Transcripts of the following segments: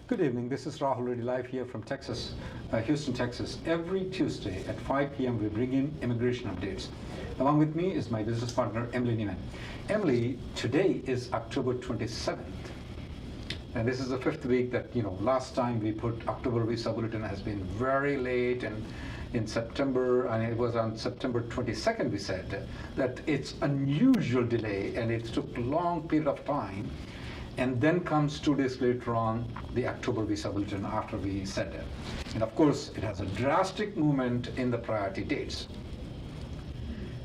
Good evening. This is Rahul Reddy live here from Texas, Houston, Texas. Every Tuesday at 5 p.m. we bring in immigration updates. Along with me is my business partner, Emily Neumann. Emily, today is October 27th. And this is the fifth week that, last time we put October visa bulletin has been very late, and in September, and it was on September 22nd, we said that it's unusual delay and it took a long period of time. And then comes 2 days later on the October visa bulletin after we said it. And of course, it has a drastic movement in the priority dates.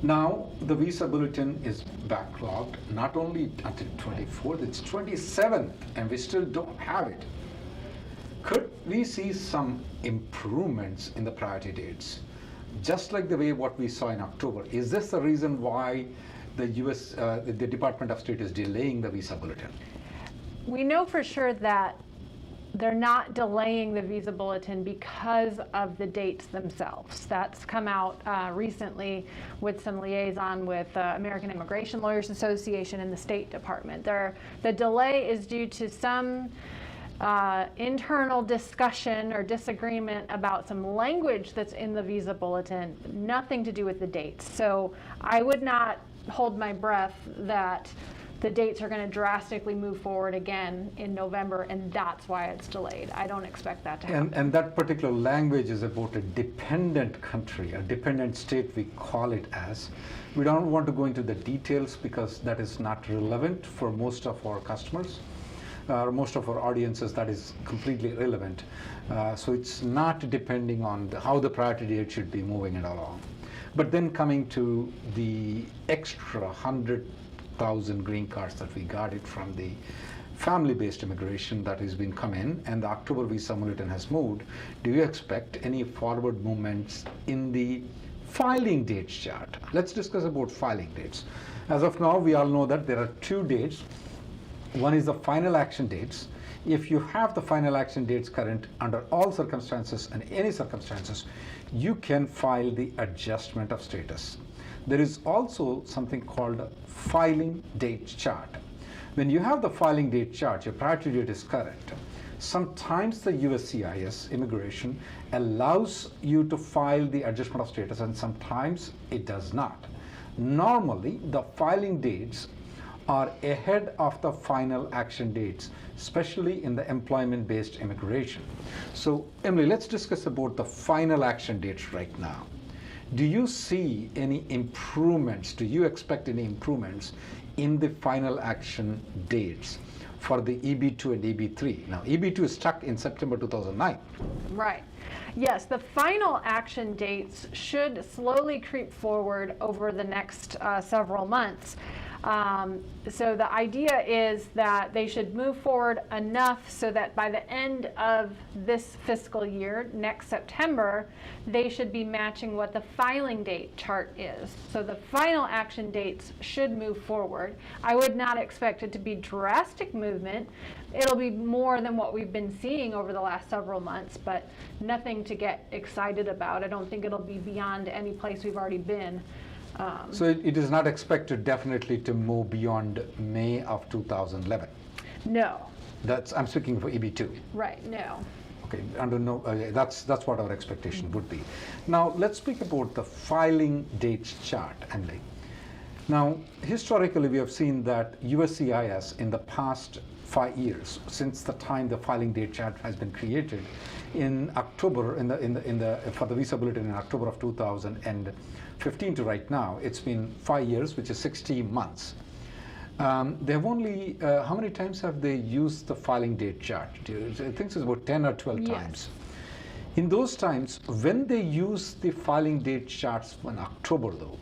Now, the visa bulletin is backlogged, not only until 24th, it's 27th, and we still don't have it. Could we see some improvements in the priority dates? Just like the way what we saw in October. Is this the reason why the the Department of State is delaying the visa bulletin? We know for sure that they're not delaying the visa bulletin because of the dates themselves. That's come out recently with some liaison with American Immigration Lawyers Association and the State Department. The delay is due to some internal discussion or disagreement about some language that's in the visa bulletin, nothing to do with the dates. So I would not hold my breath that the dates are going to drastically move forward again in November, and that's why it's delayed. I don't expect that to happen. And that particular language is about a dependent country, a dependent state, we call it as. We don't want to go into the details because that is not relevant for most of our customers, most of our audiences. That is completely irrelevant. So it's not depending on how the priority date should be moving it along. But then coming to the extra 100,000 green cards that we got it from the family-based immigration that has been come in, and the October visa bulletin has moved, do you expect any forward movements in the filing dates chart? Let's discuss about filing dates. As of now, we all know that there are 2 dates. One is the final action dates. If you have the final action dates current under all circumstances and any circumstances, you can file the adjustment of status. There is also something called a filing date chart. When you have the filing date chart, your priority date is current. Sometimes the USCIS immigration allows you to file the adjustment of status, and sometimes it does not. Normally, the filing dates are ahead of the final action dates, especially in the employment-based immigration. So, Emily, let's discuss about the final action dates right now. Do you see any improvements? Do you expect any improvements in the final action dates for the EB2 and EB3? Now, EB2 is stuck in September 2009. Right. Yes, the final action dates should slowly creep forward over the next several months. So the idea is that they should move forward enough so that by the end of this fiscal year, next September, they should be matching what the filing date chart is. So the final action dates should move forward. I would not expect it to be drastic movement. It'll be more than what we've been seeing over the last several months, but nothing to get excited about. I don't think it'll be beyond any place we've already been. So it is not expected definitely to move beyond May of 2011. No. I'm speaking for EB2. Right. No. Okay. That's what our expectation would be. Now let's speak about the filing dates chart, Emily. Now historically, we have seen that USCIS in the past 5 years, since the time the filing date chart has been created, in October, for the visa bulletin in October of 2015 to right now, it's been 5 years, which is 60 months. They have only, how many times have they used the filing date chart? I think it's about 10 or 12 times. In those times, when they use the filing date charts in October though,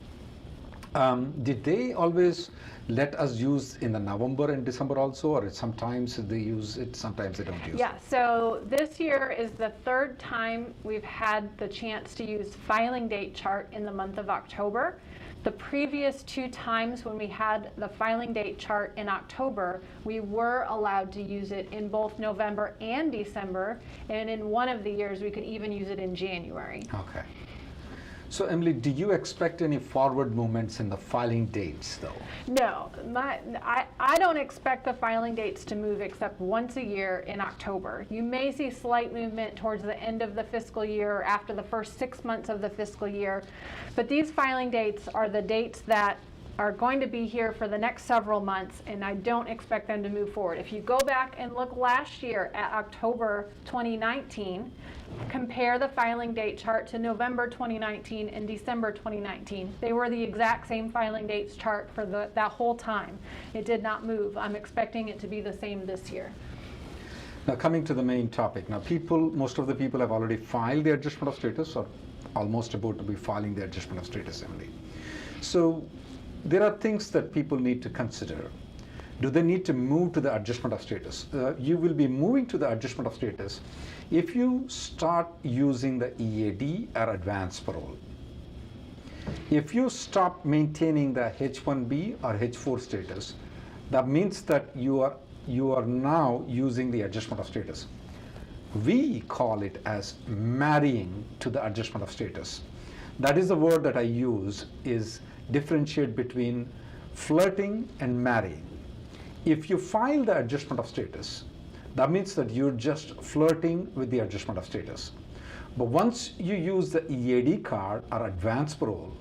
did they always let us use in the November and December also, or sometimes they use it, sometimes they don't use it? Yeah, so this year is the 3rd time we've had the chance to use filing date chart in the month of October. The previous 2 times when we had the filing date chart in October, we were allowed to use it in both November and December, and in one of the years we could even use it in January. Okay. So Emily, do you expect any forward movements in the filing dates though? No, I don't expect the filing dates to move except once a year in October. You may see slight movement towards the end of the fiscal year or after the first 6 months of the fiscal year, but these filing dates are the dates that are going to be here for the next several months, and I don't expect them to move forward. If you go back and look last year at October 2019, compare the filing date chart to November 2019 and December 2019. They were the exact same filing dates chart for that whole time. It did not move. I'm expecting it to be the same this year. Now coming to the main topic. Now most of the people have already filed their adjustment of status or almost about to be filing their adjustment of status, Emily. So there are things that people need to consider. Do they need to move to the adjustment of status? You will be moving to the adjustment of status if you start using the EAD or advanced parole. If you stop maintaining the H1b or H4 status, that means that you are now using the adjustment of status. We call it as marrying to the adjustment of status. That is the word that I use, is differentiate between flirting and marrying. If you file the adjustment of status, that means that you're just flirting with the adjustment of status. But once you use the EAD card or advanced parole,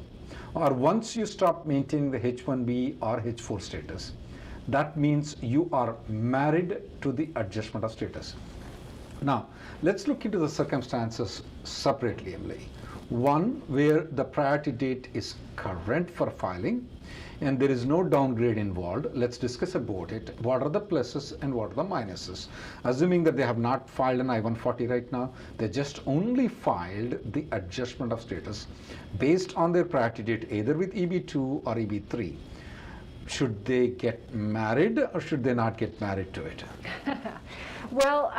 or once you stop maintaining the H1b or H4 status, that means you are married to the adjustment of status. Now, let's look into the circumstances separately, Emily. One, where the priority date is current for filing and there is no downgrade involved. Let's discuss about it. What are the pluses and what are the minuses? Assuming that they have not filed an I-140 right now, they just only filed the adjustment of status based on their priority date, either with EB2 or EB3. Should they get married or should they not get married to it? Well,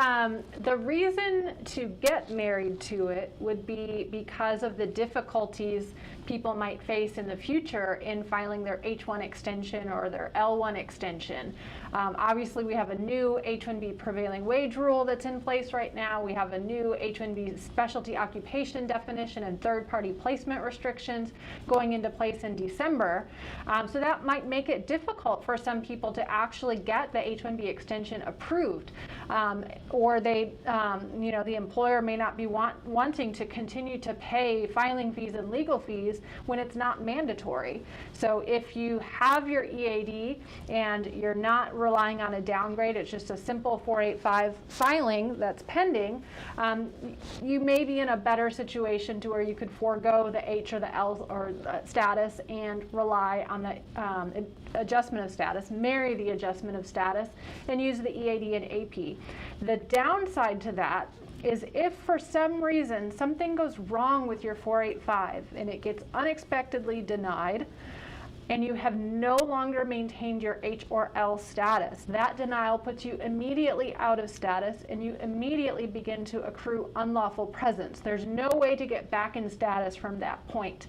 the reason to get married to it would be because of the difficulties people might face in the future in filing their H1 extension or their L1 extension. Obviously, we have a new H1b prevailing wage rule that's in place right now. We have a new H1b specialty occupation definition and third-party placement restrictions going into place in December. So that might make it difficult for some people to actually get the H1b extension approved. Or they, the employer may not be wanting to continue to pay filing fees and legal fees when it's not mandatory. So if you have your EAD and you're not relying on a downgrade, it's just a simple 485 filing that's pending, you may be in a better situation to where you could forego the H or the L or status and rely on the adjustment of status, marry the adjustment of status, and use the EAD and AP. The downside to that is if for some reason something goes wrong with your 485 and it gets unexpectedly denied and you have no longer maintained your H or L status, that denial puts you immediately out of status and you immediately begin to accrue unlawful presence. There's no way to get back in status from that point.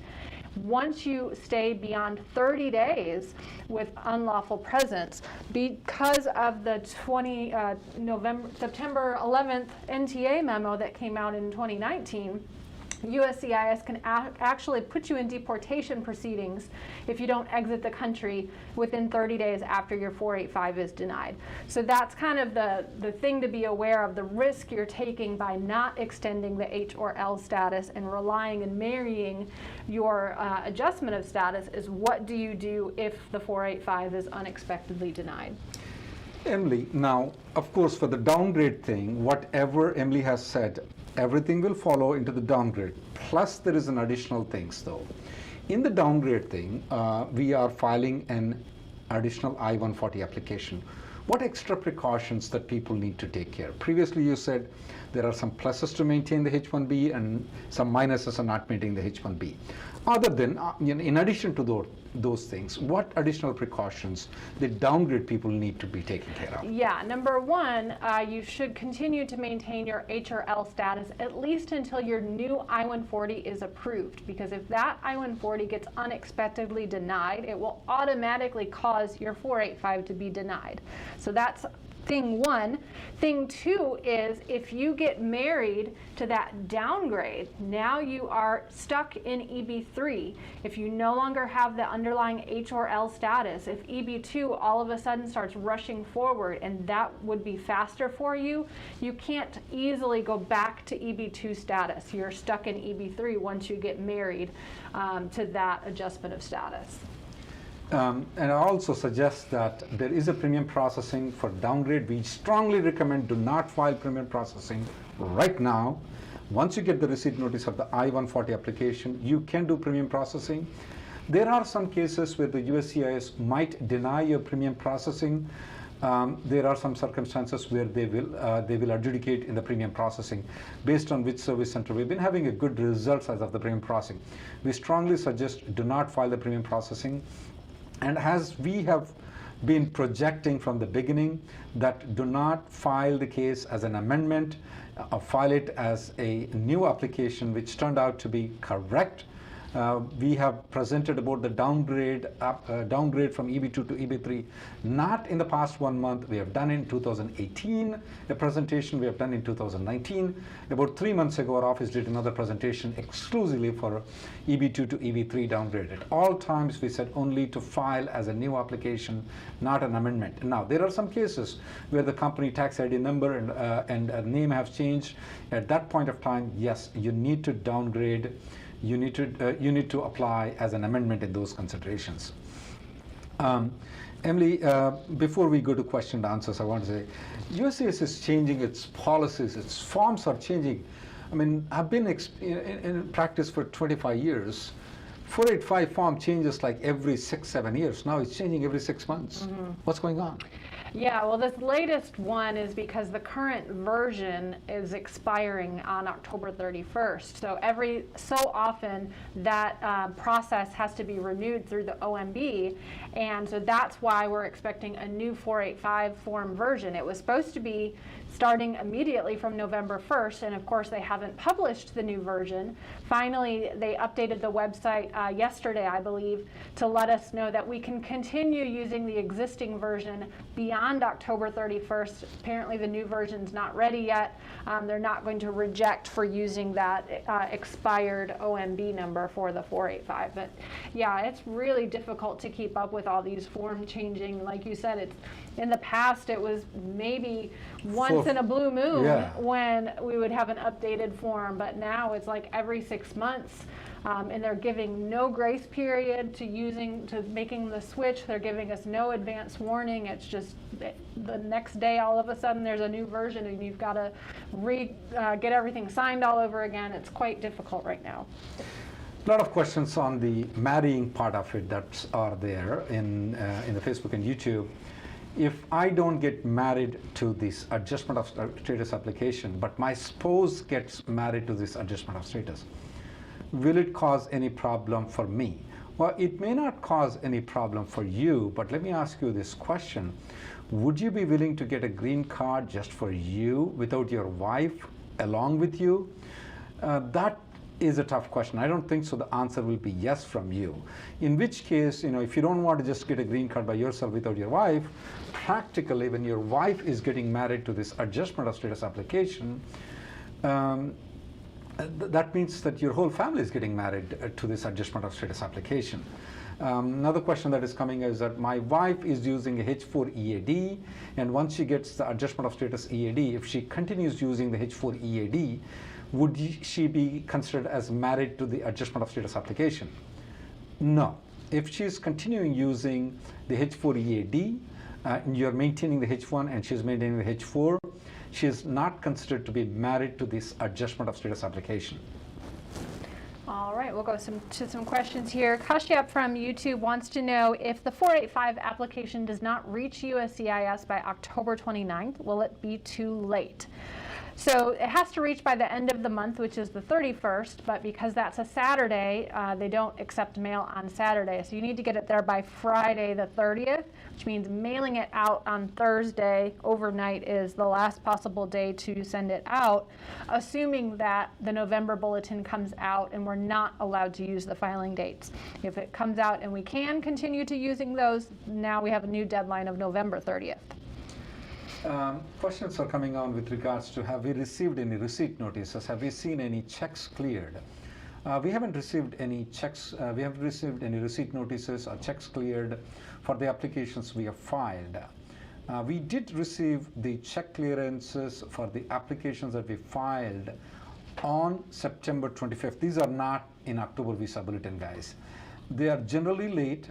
Once you stay beyond 30 days with unlawful presence, because of the September 11th NTA memo that came out in 2019, USCIS can actually put you in deportation proceedings if you don't exit the country within 30 days after your 485 is denied. So that's kind of the thing to be aware of, the risk you're taking by not extending the H or L status and relying and marrying your adjustment of status is what do you do if the 485 is unexpectedly denied. Emily, now, of course, for the downgrade thing, whatever Emily has said, everything will follow into the downgrade. Plus, there is an additional things, though. In the downgrade thing, we are filing an additional I-140 application. What extra precautions that people need to take care? Previously, you said there are some pluses to maintain the H1B and some minuses are not maintaining the H1B. Other than, in addition to those things, what additional precautions the downgrade people need to be taken care of? Yeah, number one, you should continue to maintain your H or L status at least until your new I-140 is approved, because if that I-140 gets unexpectedly denied, it will automatically cause your 485 to be denied. So that's thing one. Thing two is if you get married to that downgrade, now you are stuck in EB3. If you no longer have the underlying H or L status, if EB2 all of a sudden starts rushing forward and that would be faster for you, you can't easily go back to EB2 status. You're stuck in EB3 once you get married to that adjustment of status. And I also suggest that there is a premium processing for downgrade. We strongly recommend do not file premium processing right now. Once you get the receipt notice of the I-140 application, you can do premium processing. There are some cases where the USCIS might deny your premium processing. There are some circumstances where they will adjudicate in the premium processing based on which service center. We've been having a good results as of the premium processing. We strongly suggest do not file the premium processing. And as we have been projecting from the beginning that do not file the case as an amendment, file it as a new application, which turned out to be correct. We have presented about the downgrade from EB2 to EB3, not in the past 1 month. We have done in 2018, a presentation we have done in 2019. About 3 months ago, our office did another presentation exclusively for EB2 to EB3 downgrade. At all times, we said only to file as a new application, not an amendment. Now, there are some cases where the company tax ID number and name have changed. At that point of time, yes, you need to downgrade. You need to apply as an amendment in those considerations. Emily, before we go to question and answers, I want to say USCIS is changing its policies. Its forms are changing. I mean, I've been in practice for 25 years. 485 form changes like every 6-7 years. Now it's changing every 6 months. Mm-hmm. What's going on? Yeah, well, this latest one is because the current version is expiring on October 31st. So every so often that process has to be renewed through the OMB. And so that's why we're expecting a new 485 form version. It was supposed to be starting immediately from November 1st, and of course they haven't published the new version. Finally, they updated the website yesterday, I believe, to let us know that we can continue using the existing version beyond October 31st. Apparently the new version's not ready yet. They're not going to reject for using that expired OMB number for the 485. But yeah, it's really difficult to keep up with all these form changing. Like you said, it's in the past it was maybe once in a blue moon when we would have an updated form, but now it's like every 6 months. And they're giving no grace period to making the switch. They're giving us no advance warning. It's just the next day, all of a sudden, there's a new version, and you've got to get everything signed all over again. It's quite difficult right now. A lot of questions on the marrying part of it that are there in the Facebook and YouTube. If I don't get married to this adjustment of status application, but my spouse gets married to this adjustment of status, will it cause any problem for me? Well, it may not cause any problem for you, but let me ask you this question. Would you be willing to get a green card just for you without your wife along with you? That is a tough question. I don't think so. The answer will be yes from you. In which case, if you don't want to just get a green card by yourself without your wife, practically when your wife is getting married to this adjustment of status application, that means that your whole family is getting married to this adjustment of status application. Another question that is coming is that my wife is using a H4 EAD, and once she gets the adjustment of status EAD, if she continues using the H4 EAD, would she be considered as married to the adjustment of status application? No. If she's continuing using the H4 EAD, and you're maintaining the H1 and she's maintaining the H4, she is not considered to be married to this adjustment of status application. All right, we'll go to some questions here. Kashyap from YouTube wants to know if the 485 application does not reach USCIS by October 29th, will it be too late? So it has to reach by the end of the month, which is the 31st, but because that's a Saturday, they don't accept mail on Saturday. So you need to get it there by Friday the 30th, which means mailing it out on Thursday overnight is the last possible day to send it out, assuming that the November bulletin comes out and we're not allowed to use the filing dates. If it comes out and we can continue to using those, now we have a new deadline of November 30th. Questions are coming on with regards to, have we received any receipt notices? Have we seen any checks cleared? We haven't received any checks. We haven't received any receipt notices or checks cleared for the applications we have filed. We did receive the check clearances for the applications that we filed on September 25th. These are not in October Visa Bulletin, guys. They are generally late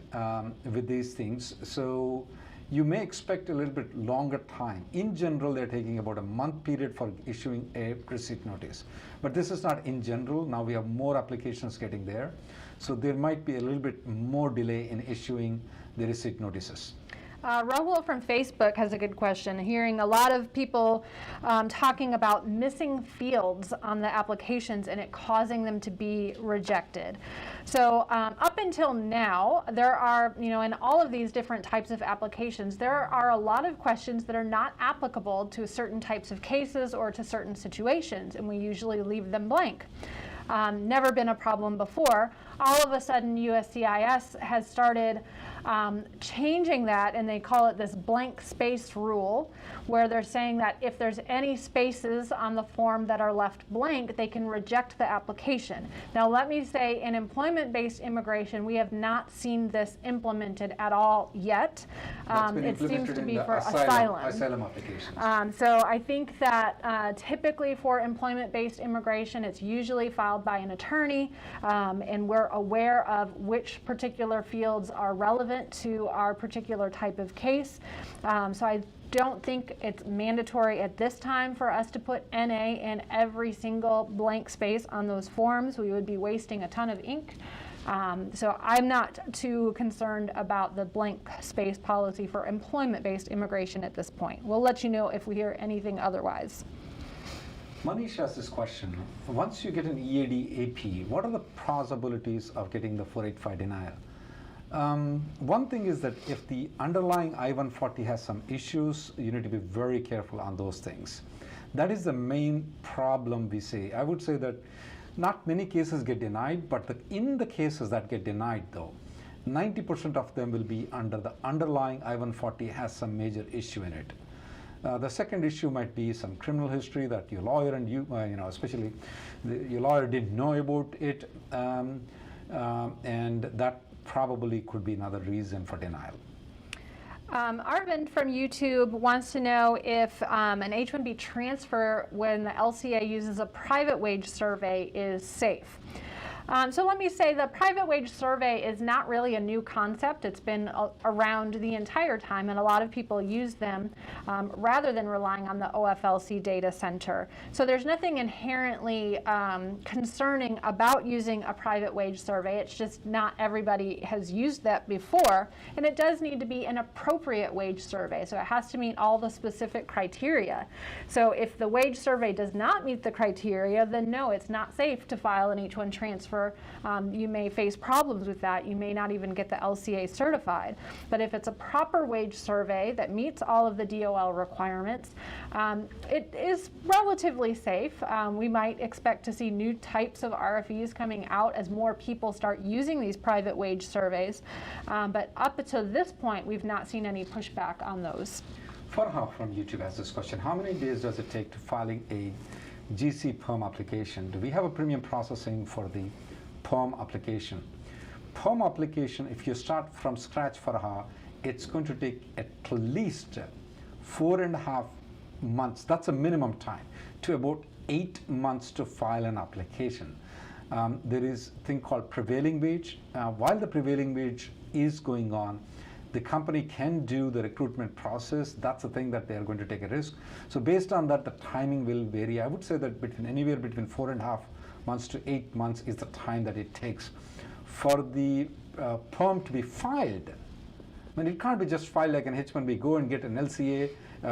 with these things, so you may expect a little bit longer time. In general, they're taking about a month period for issuing a receipt notice. But this is not in general. Now we have more applications getting there, so there might be a little bit more delay in issuing the receipt notices. Rahul from Facebook has a good question. Hearing a lot of people talking about missing fields on the applications and it causing them to be rejected. So up until now, there are, in all of these different types of applications, there are a lot of questions that are not applicable to certain types of cases or to certain situations, and we usually leave them blank. Never been a problem before. All of a sudden, USCIS has started changing that, and they call it this blank space rule, where they're saying that if there's any spaces on the form that are left blank, they can reject the application. Now, let me say, in employment-based immigration, we have not seen this implemented at all yet. It seems to be for asylum applications. So I think that typically for employment-based immigration, it's usually filed by an attorney, and we're aware of which particular fields are relevant to our particular type of case. So I don't think it's mandatory at this time for us to put NA in every single blank space on those forms. We would be wasting a ton of ink. So I'm not too concerned about the blank space policy for employment-based immigration at this point. We'll let you know if we hear anything otherwise. Manish asked this question. Once you get an EAD AP, what are the possibilities of getting the 485 denial? One thing is that if the underlying I-140 has some issues, you need to be very careful on those things. That is the main problem we see. I would say that not many cases get denied, but in the cases that get denied though, 90% of them will be under the underlying I-140 has some major issue in it. The second issue might be some criminal history that your lawyer and you, especially your lawyer didn't know about it, and that probably could be another reason for denial. Arvind from YouTube wants to know if an H1b transfer when the LCA uses a private wage survey is safe. So let me say the private wage survey is not really a new concept. It's been around the entire time, and a lot of people use them rather than relying on the OFLC data center. So there's nothing inherently concerning about using a private wage survey. It's just not everybody has used that before, and it does need to be an appropriate wage survey. So it has to meet all the specific criteria. So if the wage survey does not meet the criteria, then no, it's not safe to file an H1 transfer. You may face problems with that. You may not even get the LCA certified. But if it's a proper wage survey that meets all of the DOL requirements, it is relatively safe. We might expect to see new types of RFEs coming out as more people start using these private wage surveys. But up to this point, we've not seen any pushback on those. Farha from YouTube has this question. How many days does it take to filing a GC PERM application? Do we have a premium processing for the PERM application? PERM application, if you start from scratch, Farha, it's going to take at least 4.5 months. That's a minimum time, to about 8 months to file an application. There is a thing called prevailing wage. While the prevailing wage is going on, the company can do the recruitment process. That's the thing that they are going to take a risk. So based on that, the timing will vary. I would say that anywhere between 4.5 months to 8 months is the time that it takes for the PERM to be filed. I mean, it can't be just filed like an H1b, go and get an LCA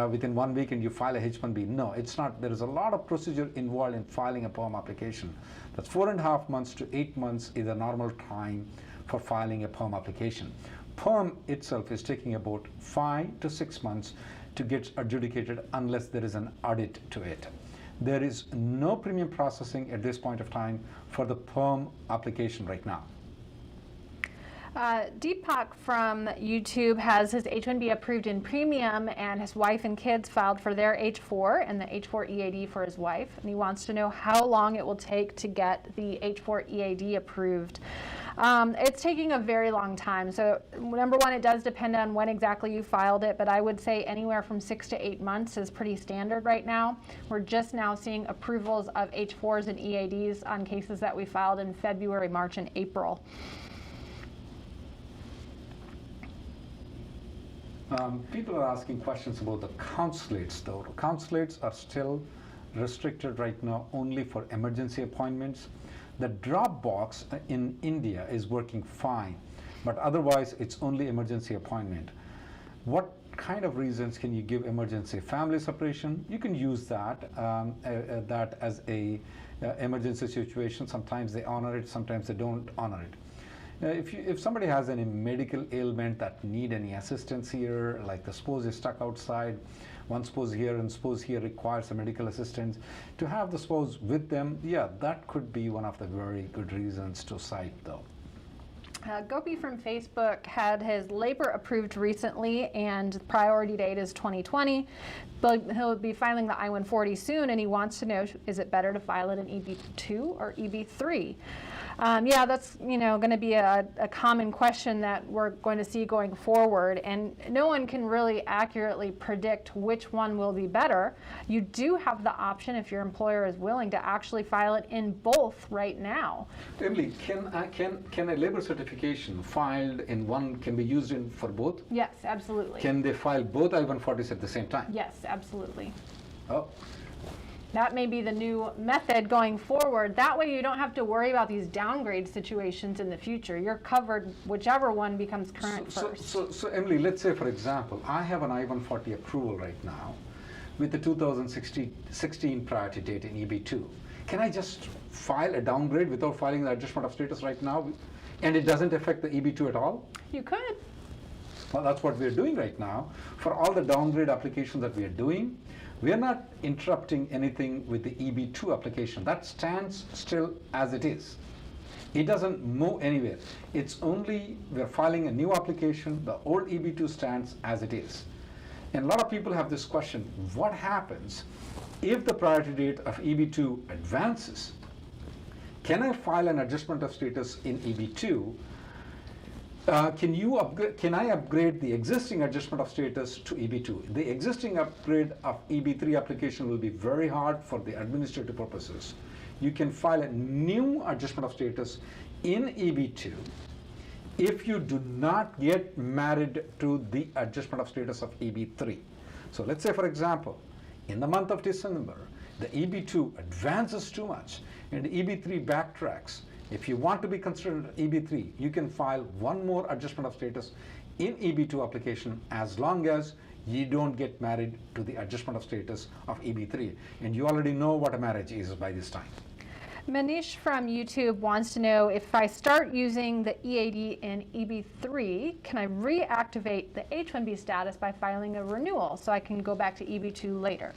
within 1 week and you file a H1b. No, it's not. There is a lot of procedure involved in filing a PERM application. That's 4.5 months to 8 months is a normal time for filing a PERM application. PERM itself is taking about 5 to 6 months to get adjudicated unless there is an audit to it. There is no premium processing at this point of time for the PERM application right now. Deepak from YouTube has his H1b approved in premium, and his wife and kids filed for their H4 and the H4 EAD for his wife. And he wants to know how long it will take to get the H4 EAD approved. It's taking a very long time. So number one, it does depend on when exactly you filed it, but I would say anywhere from 6 to 8 months is pretty standard right now. We're just now seeing approvals of H4s and EADs on cases that we filed in February, March, and April. People are asking questions about the consulates, though. Consulates are still restricted right now only for emergency appointments. The drop box in India is working fine, but otherwise it's only emergency appointment. What kind of reasons can you give emergency? Family separation, you can use that that as a emergency situation. Sometimes they honor it, sometimes they don't honor it. If somebody has any medical ailment that need any assistance here, like the spouse is stuck outside, one spouse here and spouse here requires a medical assistance, to have the spouse with them, yeah, that could be one of the very good reasons to cite, though. Gopi from Facebook had his labor approved recently, and the priority date is 2020. But he'll be filing the I-140 soon, and he wants to know, is it better to file it in EB2 or EB3? Yeah, that's going to be a common question that we're going to see going forward, and no one can really accurately predict which one will be better. You do have the option, if your employer is willing, to actually file it in both right now. Emily, can a labor certification filed in one can be used for both? Yes, absolutely. Can they file both I-140s at the same time? Yes, absolutely. Oh. That may be the new method going forward. That way you don't have to worry about these downgrade situations in the future. You're covered whichever one becomes current first. So Emily, let's say, for example, I have an I-140 approval right now with the 2016 priority date in EB2. Can I just file a downgrade without filing the adjustment of status right now? And it doesn't affect the EB2 at all? You could. Well, that's what we're doing right now. For all the downgrade applications that we are doing, we are not interrupting anything with the EB2 application. That stands still as it is. It doesn't move anywhere. It's only we're filing a new application, the old EB2 stands as it is. And a lot of people have this question, what happens if the priority date of EB2 advances? Can I file an adjustment of status in EB2? Can I upgrade the existing adjustment of status to EB2? The existing upgrade of EB3 application will be very hard for the administrative purposes. You can file a new adjustment of status in EB2 if you do not get married to the adjustment of status of EB3. So let's say, for example, in the month of December, the EB2 advances too much and EB3 backtracks. If you want to be considered EB3, you can file one more adjustment of status in EB2 application as long as you don't get married to the adjustment of status of EB3. And you already know what a marriage is by this time. Manish from YouTube wants to know, if I start using the EAD in EB3, can I reactivate the H1b status by filing a renewal so I can go back to EB2 later?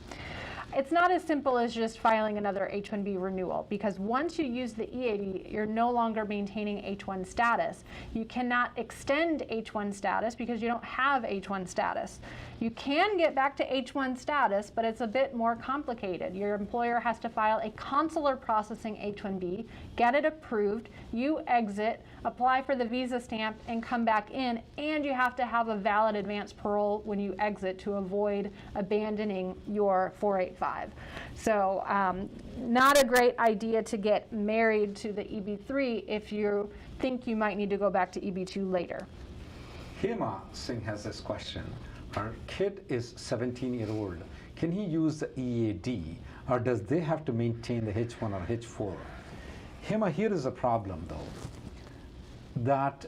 It's not as simple as just filing another H1b renewal, because once you use the EAD, you're no longer maintaining H1 status. You cannot extend H1 status because you don't have H1 status. You can get back to H1 status, but it's a bit more complicated. Your employer has to file a consular processing H1b, get it approved, you exit, apply for the visa stamp, and come back in, and you have to have a valid advance parole when you exit to avoid abandoning your 485. So not a great idea to get married to the EB3 if you think you might need to go back to EB2 later. Hema Singh has this question. Our kid is 17-year-old. Can he use the EAD, or does they have to maintain the H1 or H4? Hema, here is a problem though, that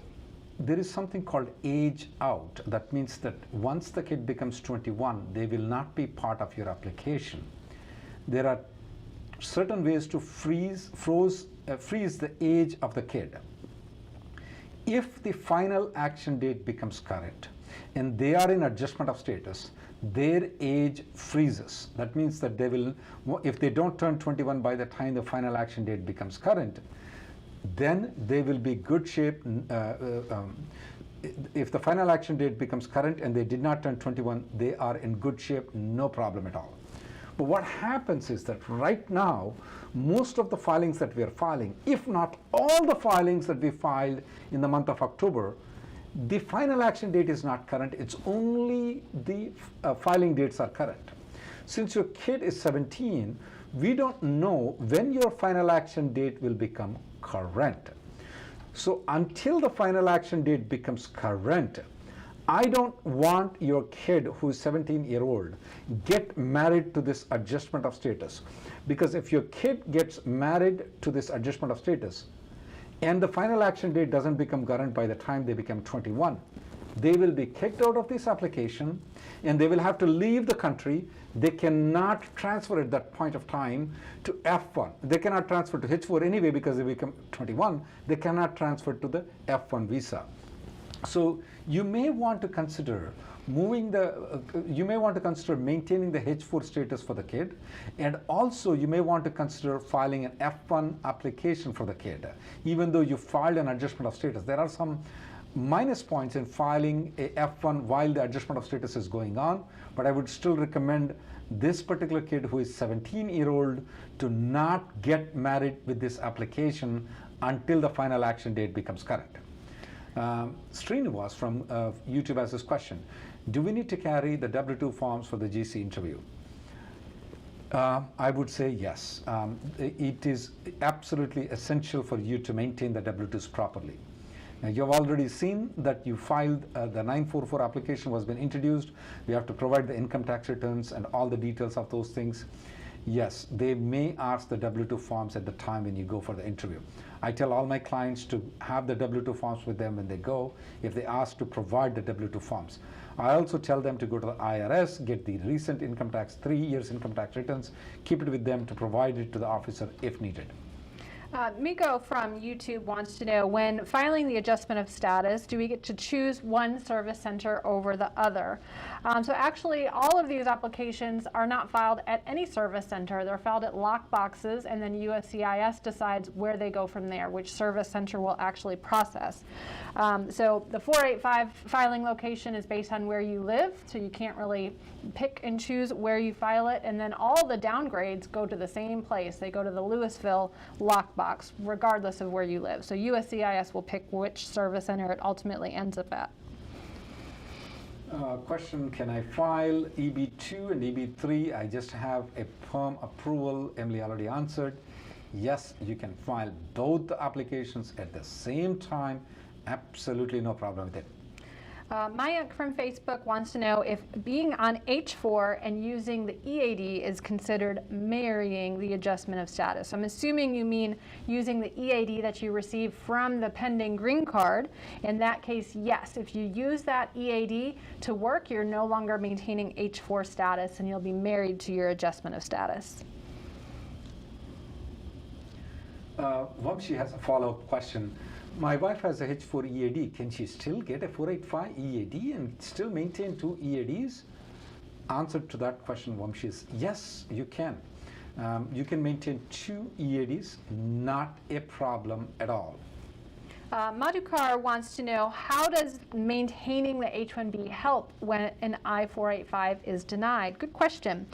there is something called age out. That means that once the kid becomes 21, they will not be part of your application. There are certain ways to freeze the age of the kid. If the final action date becomes current and they are in adjustment of status, their age freezes. That means that they will, if they don't turn 21 by the time the final action date becomes current, then they will be good shape. If the final action date becomes current and they did not turn 21, they are in good shape, no problem at all. But what happens is that right now, most of the filings that we are filing, if not all the filings that we filed in the month of October, the final action date is not current, it's only the filing dates are current. Since your kid is 17, we don't know when your final action date will become current. So until the final action date becomes current, I don't want your kid who is 17-year-old get married to this adjustment of status. Because if your kid gets married to this adjustment of status and the final action date doesn't become current by the time they become 21, they will be kicked out of this application and they will have to leave the country. They cannot transfer at that point of time to F1. They cannot transfer to H4 anyway because they become 21. They cannot transfer to the F1 visa. So you may want to consider maintaining the H4 status for the kid, and also you may want to consider filing an F1 application for the kid. Even though you filed an adjustment of status, there are some minus points in filing a F1 while the adjustment of status is going on, but I would still recommend this particular kid who is 17-year-old to not get married with this application until the final action date becomes current. Srinivas from YouTube has this question: do we need to carry the W-2 forms for the GC interview? I would say yes. It is absolutely essential for you to maintain the W-2s properly. Now, you've already seen that you filed the 944 application was been introduced. You have to provide the income tax returns and all the details of those things. Yes, they may ask the W-2 forms at the time when you go for the interview. I tell all my clients to have the W-2 forms with them when they go, if they ask to provide the W-2 forms. I also tell them to go to the IRS, get the recent income tax, 3 years income tax returns, keep it with them to provide it to the officer if needed. Miko from YouTube wants to know, when filing the adjustment of status, do we get to choose one service center over the other? So actually, all of these applications are not filed at any service center. They're filed at lockboxes, and then USCIS decides where they go from there, which service center will actually process. So the 485 filing location is based on where you live, so you can't really pick and choose where you file it, and then all the downgrades go to the same place. They go to the Louisville lockbox, regardless of where you live. So USCIS will pick which service center it ultimately ends up at. Question, can I file EB2 and EB3? I just have a perm approval. Emily already answered. Yes, you can file both the applications at the same time. Absolutely no problem with it. Mayank from Facebook wants to know if being on H4 and using the EAD is considered marrying the adjustment of status. I'm assuming you mean using the EAD that you received from the pending green card. In that case, yes. If you use that EAD to work, you're no longer maintaining H4 status and you'll be married to your adjustment of status. Vamshi has a follow-up question. My wife has a H4 EAD. Can she still get a 485 EAD and still maintain 2 EADs? Answer to that question, Vamshi, is yes, you can. You can maintain 2 EADs, not a problem at all. Madhukar wants to know, how does maintaining the H1b help when an I-485 is denied? Good question.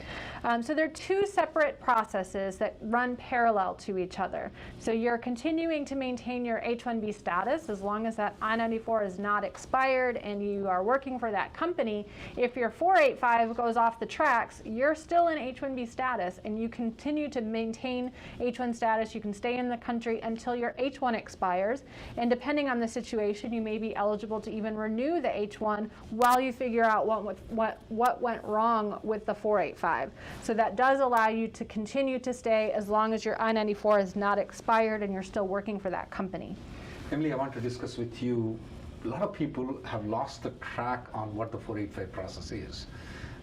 So there are 2 separate processes that run parallel to each other. So you're continuing to maintain your H1b status as long as that I-94 is not expired and you are working for that company. If your 485 goes off the tracks, you're still in H1b status and you continue to maintain H1 status. You can stay in the country until your H1 expires. And depending on the situation, you may be eligible to even renew the H1 while you figure out what went wrong with the 485. So that does allow you to continue to stay as long as your I-94 is not expired and you're still working for that company. Emily, I want to discuss with you, a lot of people have lost the track on what the 485 process is.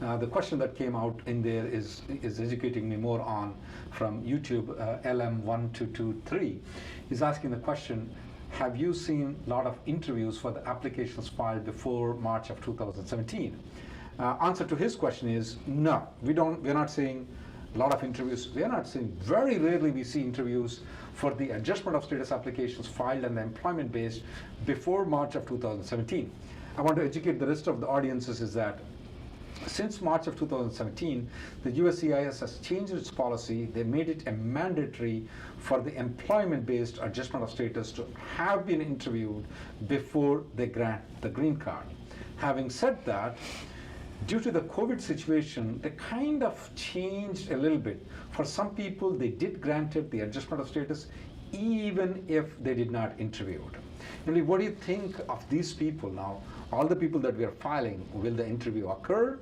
The question that came out in there is educating me more on from YouTube, LM1223, is asking the question, have you seen a lot of interviews for the applications filed before March of 2017? Answer to his question is no. We're not seeing a lot of interviews. We are not seeing, very rarely we see interviews for the adjustment of status applications filed and the employment based before March of 2017. I want to educate the rest of the audiences is that since March of 2017, the USCIS has changed its policy. They made it a mandatory for the employment-based adjustment of status to have been interviewed before they grant the green card. Having said that, due to the COVID situation, they kind of changed a little bit. For some people, they did grant it the adjustment of status even if they did not interview it. Emily, what do you think of these people now? All the people that we are filing, will the interview occur?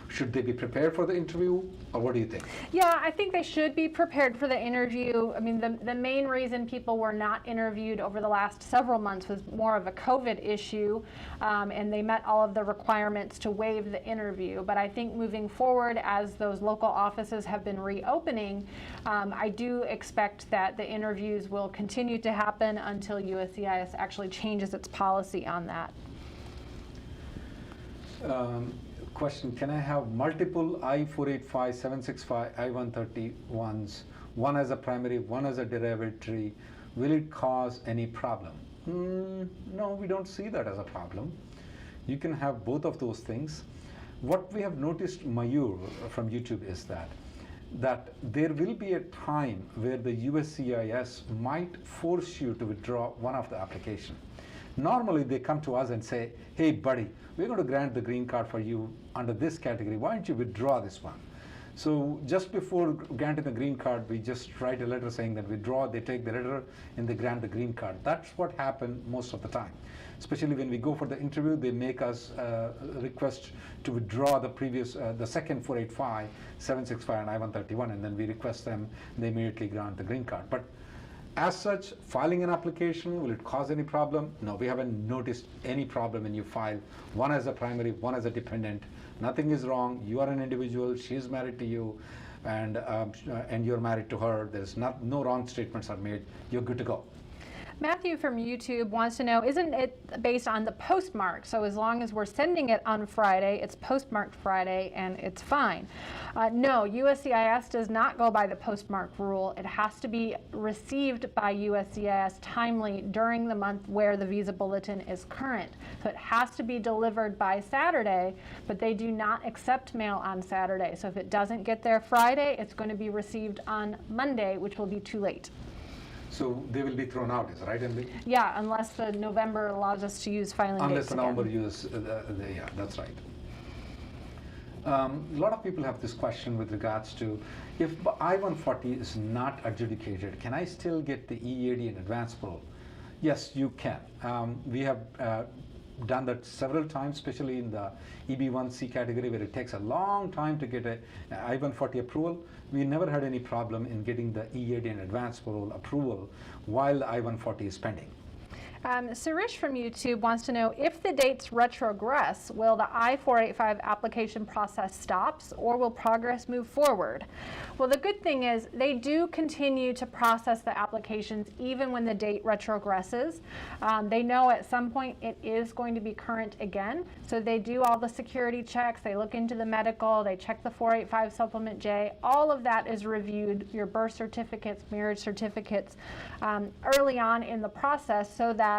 Should they be prepared for the interview? Or what do you think? Yeah, I think they should be prepared for the interview. I mean, the main reason people were not interviewed over the last several months was more of a COVID issue, and they met all of the requirements to waive the interview. But I think moving forward, as those local offices have been reopening, I do expect that the interviews will continue to happen until USCIS actually changes its policy on that. Question, can I have multiple I-485, 765, I-131s, one as a primary, one as a derivatory? Will it cause any problem? No, we don't see that as a problem. You can have both of those things. What we have noticed, Mayur, from YouTube is that there will be a time where the USCIS might force you to withdraw one of the application. Normally, they come to us and say, hey, buddy, we're going to grant the green card for you under this category. Why don't you withdraw this one? So just before granting the green card, we just write a letter saying that withdraw, they take the letter, and they grant the green card. That's what happened most of the time. Especially when we go for the interview, they make us request to withdraw the previous, the second 485, 765, and I-131, and then we request them, they immediately grant the green card. But as such, filing an application, will it cause any problem? No, we haven't noticed any problem when you file one as a primary, one as a dependent. Nothing is wrong. You are an individual, she is married to you, and you're married to her. There's no wrong statements are made. You're good to go. Matthew from YouTube wants to know, isn't it based on the postmark? So as long as we're sending it on Friday, it's postmarked Friday and it's fine. No, USCIS does not go by the postmark rule. It has to be received by USCIS timely during the month where the visa bulletin is current. So it has to be delivered by Saturday, but they do not accept mail on Saturday. So if it doesn't get there Friday, it's going to be received on Monday, which will be too late. So they will be thrown out, is right, Emily? Yeah, unless the November allows us to use filing unless dates the again. November uses, yeah, that's right. A lot of people have this question with regards to, if I-140 is not adjudicated, can I still get the EAD and advance parole? Yes, you can. We have done that several times, especially in the EB1C category, where it takes a long time to get a I-140 approval. We never had any problem in getting the EAD and advance parole approval while the I-140 is pending. Suresh from YouTube wants to know, if the dates retrogress, will the I-485 application process stops, or will progress move forward? Well, the good thing is they do continue to process the applications even when the date retrogresses. They know at some point it is going to be current again, so they do all the security checks, they look into the medical, they check the 485 Supplement J. All of that is reviewed, your birth certificates, marriage certificates, early on in the process, so that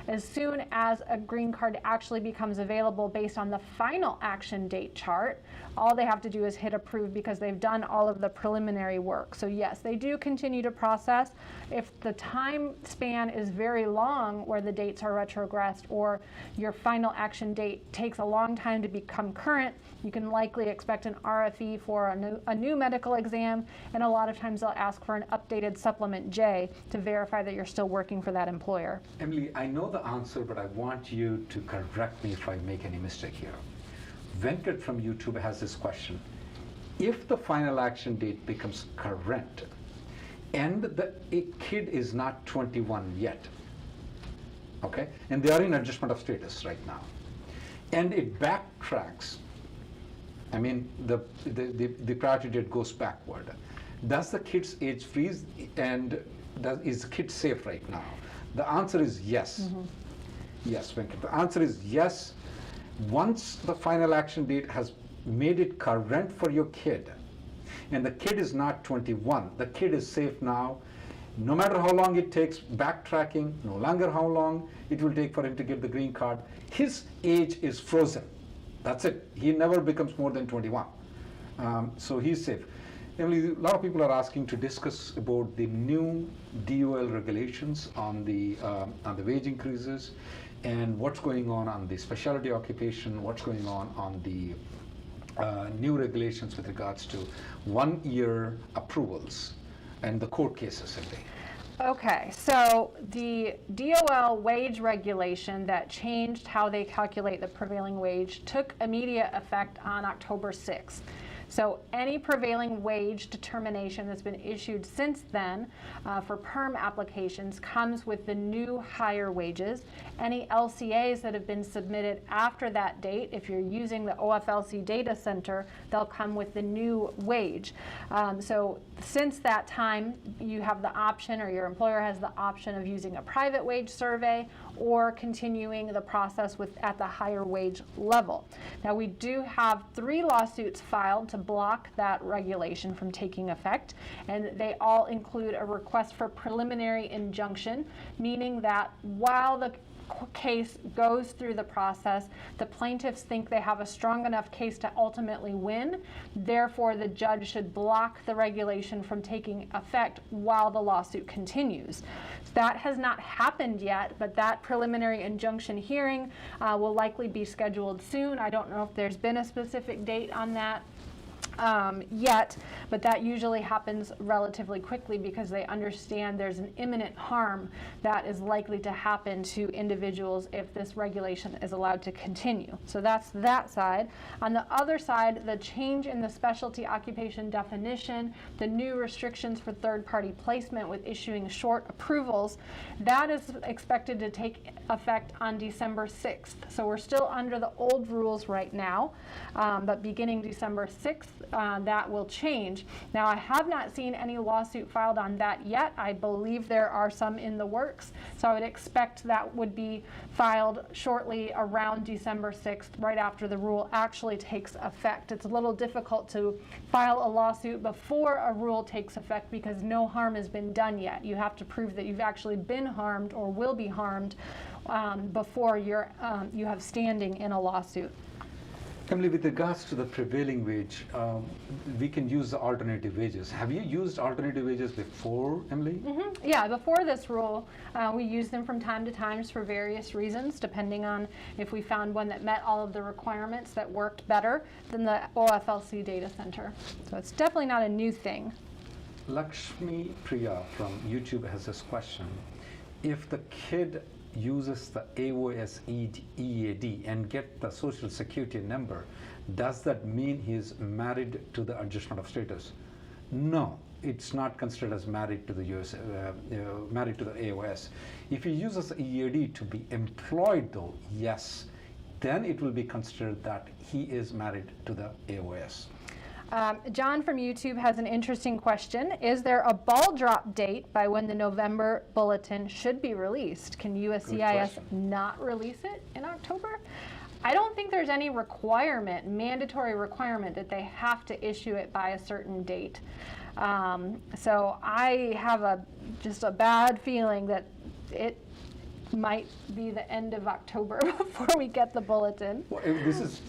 as soon as a green card actually becomes available based on the final action date chart, all they have to do is hit approve because they've done all of the preliminary work. So yes, they do continue to process. If the time span is very long where the dates are retrogressed, or your final action date takes a long time to become current, you can likely expect an RFE for a new medical exam, and a lot of times they'll ask for an updated Supplement J to verify that you're still working for that employer. Emily, I know the answer, but I want you to correct me if I make any mistake here. Venkat from YouTube has this question. If the final action date becomes current and a kid is not 21 yet, okay, and they are in adjustment of status right now, and it backtracks, I mean, the priority date goes backward, does the kid's age freeze, and is the kid safe right now? The answer is yes. Mm-hmm. Yes, Venkat. The answer is yes. Once the final action date has made it current for your kid, and the kid is not 21, the kid is safe now. No matter how long it takes, backtracking, no longer how long it will take for him to get the green card, his age is frozen. That's it. He never becomes more than 21. So he's safe. Emily, a lot of people are asking to discuss about the new DOL regulations on the wage increases and what's going on the specialty occupation, what's going on the new regulations with regards to 1 year approvals and the court cases. Okay, so the DOL wage regulation that changed how they calculate the prevailing wage took immediate effect on October 6th. So any prevailing wage determination that's been issued since then for perm applications comes with the new higher wages. Any LCAs that have been submitted after that date, if you're using the OFLC data center, they'll come with the new wage. So since that time, you have the option, or your employer has the option of using a private wage survey or continuing the process at the higher wage level. Now, we do have 3 lawsuits filed to block that regulation from taking effect, and they all include a request for preliminary injunction, meaning that while the case goes through the process, the plaintiffs think they have a strong enough case to ultimately win. Therefore, the judge should block the regulation from taking effect while the lawsuit continues. That has not happened yet, but that preliminary injunction hearing will likely be scheduled soon. I don't know if there's been a specific date on that yet, but that usually happens relatively quickly because they understand there's an imminent harm that is likely to happen to individuals if this regulation is allowed to continue. So that's that side. On the other side, the change in the specialty occupation definition, the new restrictions for third-party placement with issuing short approvals, that is expected to take effect on December 6th. So we're still under the old rules right now, but beginning December 6th, that will change. Now, I have not seen any lawsuit filed on that yet. I believe there are some in the works, so I would expect that would be filed shortly around December 6th, right after the rule actually takes effect. It's a little difficult to file a lawsuit before a rule takes effect because no harm has been done yet. You have to prove that you've actually been harmed or will be harmed before you have standing in a lawsuit. Emily, with regards to the prevailing wage, we can use the alternative wages. Have you used alternative wages before, Emily? Mm-hmm. Yeah, before this rule, we use them from time to time for various reasons, depending on if we found one that met all of the requirements that worked better than the OFLC data center. So it's definitely not a new thing. Lakshmi Priya from YouTube has this question. If the kid uses the AOS EAD and get the social security number, does that mean he's married to the adjustment of status? No, it's not considered as married to the married to the AOS. If he uses the EAD to be employed though, yes, then it will be considered that he is married to the AOS. John from YouTube has an interesting question. Is there a ball drop date by when the November bulletin should be released? Can USCIS not release it in October? I don't think there's any mandatory requirement that they have to issue it by a certain date. So I have just a bad feeling that it might be the end of October before we get the bulletin. Well,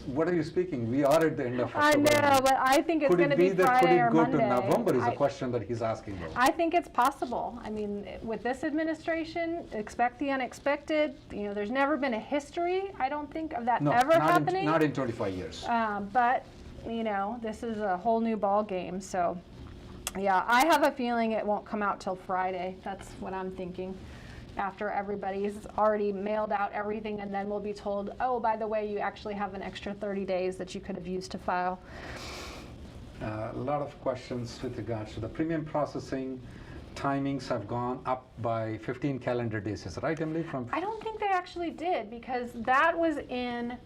what are you speaking? We are at the end of October. I know, but I think it's going to be Friday or Monday. Could it go to November is a question that he's asking though. I think it's possible. I mean, with this administration, expect the unexpected. You know, there's never been a history, I don't think, of that ever happening. Not in 25 years. But, you know, this is a whole new ball game. So, yeah, I have a feeling it won't come out till Friday. That's what I'm thinking. After everybody's already mailed out everything, and then we'll be told, oh, by the way, you actually have an extra 30 days that you could have used to file. A lot of questions with regards to the premium processing. Timings have gone up by 15 calendar days. Is that right, Emily? I don't think they actually did, because that was in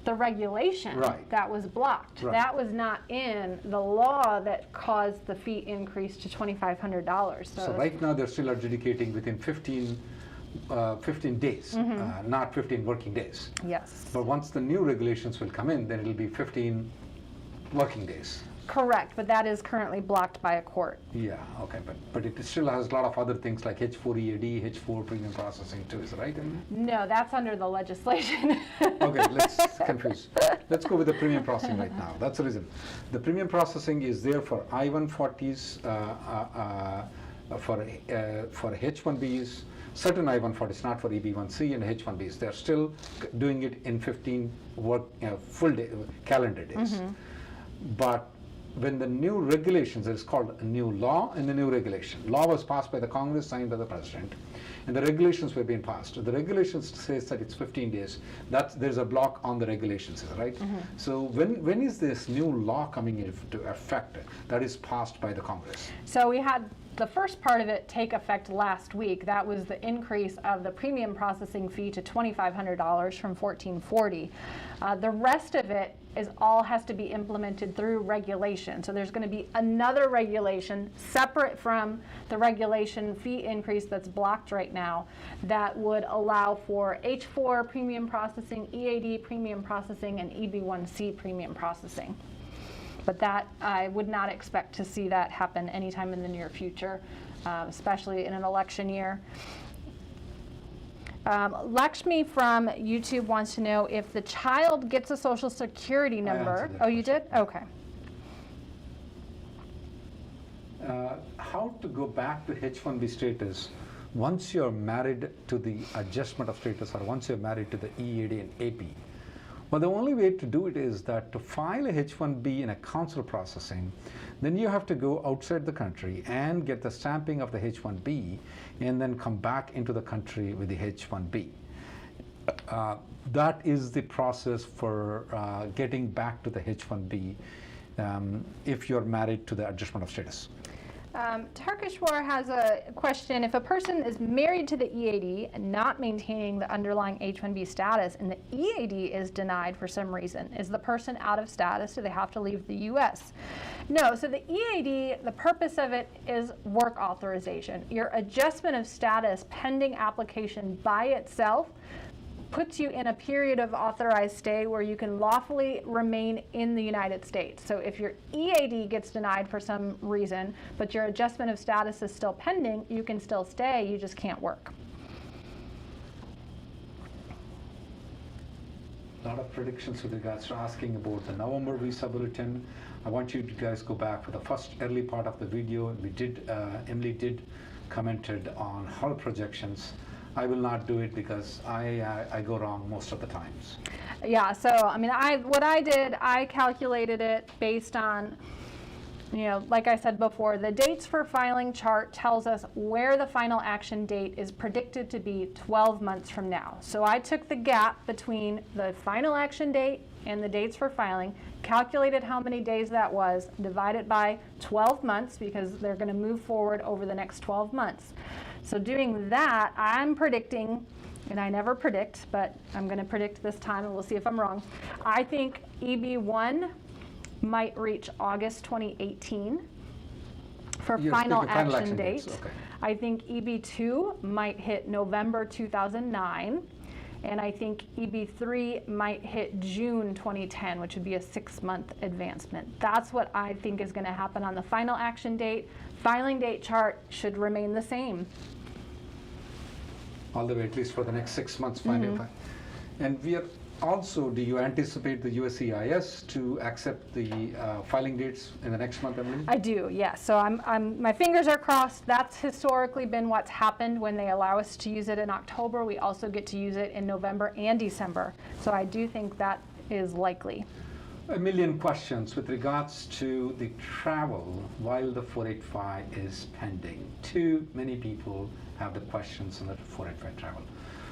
the regulation that was blocked. Right. That was not in the law that caused the fee increase to $2,500. So right now they're still adjudicating within 15 days, not 15 working days. Yes. But once the new regulations will come in, then it'll be 15 working days. Correct, but that is currently blocked by a court. Yeah, okay, but it still has a lot of other things like H4 EAD, H4 premium processing too, is it right? No, that's under the legislation. Okay, let's confuse. Let's go with the premium processing right now. That's the reason. The premium processing is there for I-140s, for H1Bs, certain I-140s, not for EB-1C and H1Bs. They're still doing it in 15 full day, calendar days. But when the new regulations, it's called a new law and a new regulation. Law was passed by the Congress, signed by the President, and the regulations were being passed. The regulations says that it's 15 days. There's a block on the regulations, right? So when is this new law coming into effect that is passed by the Congress? So we had the first part of it take effect last week. That was the increase of the premium processing fee to $2,500 from $1,440. The rest of it has to be implemented through regulation. So there's going to be another regulation separate from the regulation fee increase that's blocked right now that would allow for H4 premium processing, EAD premium processing, and EB1C premium processing. But that, I would not expect to see that happen anytime in the near future, especially in an election year. Lakshmi from YouTube wants to know if the child gets a social security number. Oh, you did? Okay. How to go back to H1b status once you're married to the adjustment of status, or once you're married to the EAD and AP? Well, the only way to do it is that to file a H1B in a consular processing, then you have to go outside the country and get the stamping of the H1B and then come back into the country with the H1B. That is the process for getting back to the H1B if you're married to the adjustment of status. Tarkeshwar has a question. If a person is married to the EAD and not maintaining the underlying H1b status and the EAD is denied for some reason, is the person out of status? Do they have to leave the U.S.? No, so the EAD, the purpose of it is work authorization. Your adjustment of status pending application by itself puts you in a period of authorized stay where you can lawfully remain in the United States. So if your EAD gets denied for some reason, but your adjustment of status is still pending, you can still stay, you just can't work. A lot of predictions with regards to asking about the November visa bulletin. I want you to guys go back for the first early part of the video. We did, Emily did commented on her projections. I will not do it because I go wrong most of the times. Yeah, so I mean, what I did, I calculated it based on, you know, like I said before, the dates for filing chart tells us where the final action date is predicted to be 12 months from now. So I took the gap between the final action date and the dates for filing, calculated how many days that was, divided by 12 months because they're going to move forward over the next 12 months. So doing that, I'm predicting, and I never predict, but I'm going to predict this time and we'll see if I'm wrong. I think EB1 might reach August 2018 for final action date. Okay. I think EB2 might hit November 2009. And I think EB3 might hit June 2010, which would be a 6-month advancement. That's what I think is going to happen on the final action date. Filing date chart should remain the same. All the way, at least for the next 6 months. And we are also, do you anticipate the USCIS to accept the filing dates in the next month, Emily? I do, yes. So my fingers are crossed. That's historically been what's happened when they allow us to use it in October. We also get to use it in November and December. So I do think that is likely. A million questions with regards to the travel while the 485 is pending. Too many people have the questions on the 485 travel.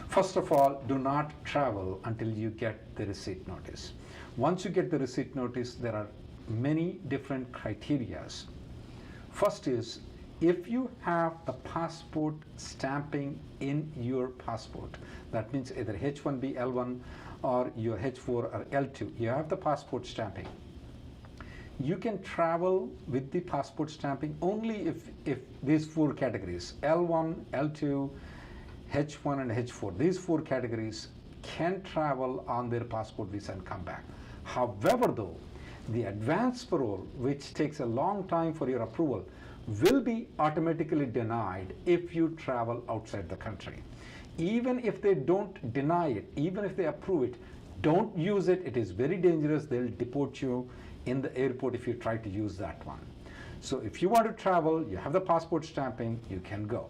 First of all, do not travel until you get the receipt notice. Once you get the receipt notice, there are many different criterias. First is, if you have a passport stamping in your passport, that means either H1B L1 or your H4 or L2, you have the passport stamping. You can travel with the passport stamping only if these 4 categories, L1, L2, H1 and H4, these 4 categories can travel on their passport visa and come back. However, though, The advance parole, which takes a long time for your approval, will be automatically denied if you travel outside the country. Even if they don't deny it, even if they approve it, don't use it. It is very dangerous. They'll deport you in the airport if you try to use that one. So if you want to travel, you have the passport stamping, you can go.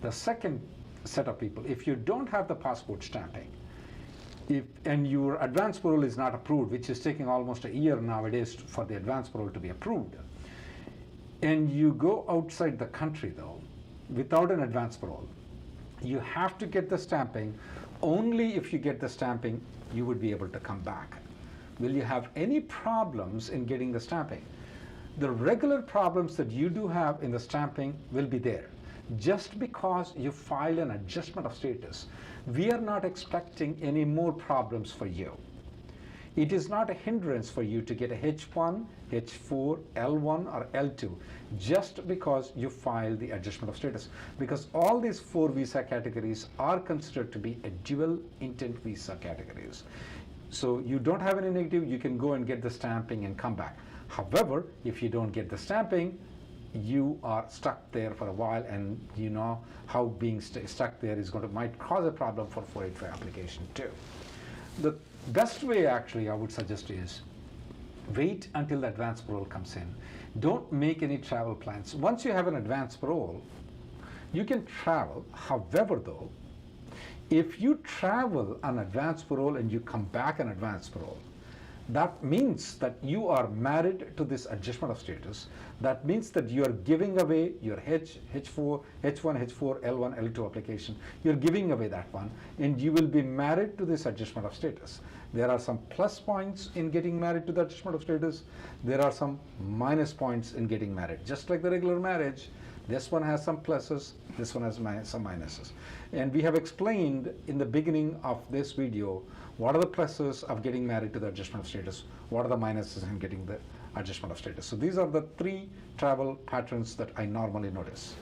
The second set of people, if you don't have the passport stamping, and your advance parole is not approved, which is taking almost a year nowadays for the advance parole to be approved, and you go outside the country though, without an advance parole, you have to get the stamping. Only if you get the stamping, you would be able to come back. Will you have any problems in getting the stamping? The regular problems that you do have in the stamping will be there. Just because you file an adjustment of status, we are not expecting any more problems for you. It is not a hindrance for you to get a H1, H4, L1 or L2 just because you file the adjustment of status, because all these 4 visa categories are considered to be a dual intent visa categories. So you don't have any negative, you can go and get the stamping and come back. However, if you don't get the stamping, you are stuck there for a while, and you know how being stuck there is might cause a problem for 485 application too. The best way actually I would suggest is wait until the advance parole comes in. Don't make any travel plans. Once you have an advance parole, you can travel. However though, if you travel on advance parole and you come back on advance parole, that means that you are married to this adjustment of status. That means that you are giving away your H1, H4, L1, L2 application. You're giving away that one, and you will be married to this adjustment of status. There are some plus points in getting married to the adjustment of status. There are some minus points in getting married. Just like the regular marriage, this one has some pluses, this one has some minuses. And we have explained in the beginning of this video what are the pluses of getting married to the adjustment of status, what are the minuses in getting the adjustment of status. So these are the 3 travel patterns that I normally notice.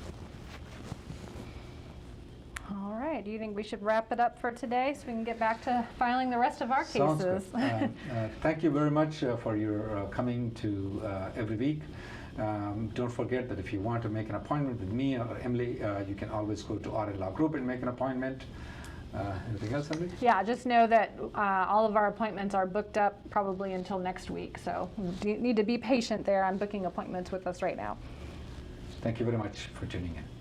All right, do you think we should wrap it up for today so we can get back to filing the rest of our Sounds cases? good. Thank you very much for your coming to every week. Don't forget that if you want to make an appointment with me or Emily, you can always go to RL Law Group and make an appointment. Anything else, Emily? Yeah, just know that all of our appointments are booked up probably until next week, so you need to be patient there on booking appointments with us right now. Thank you very much for tuning in.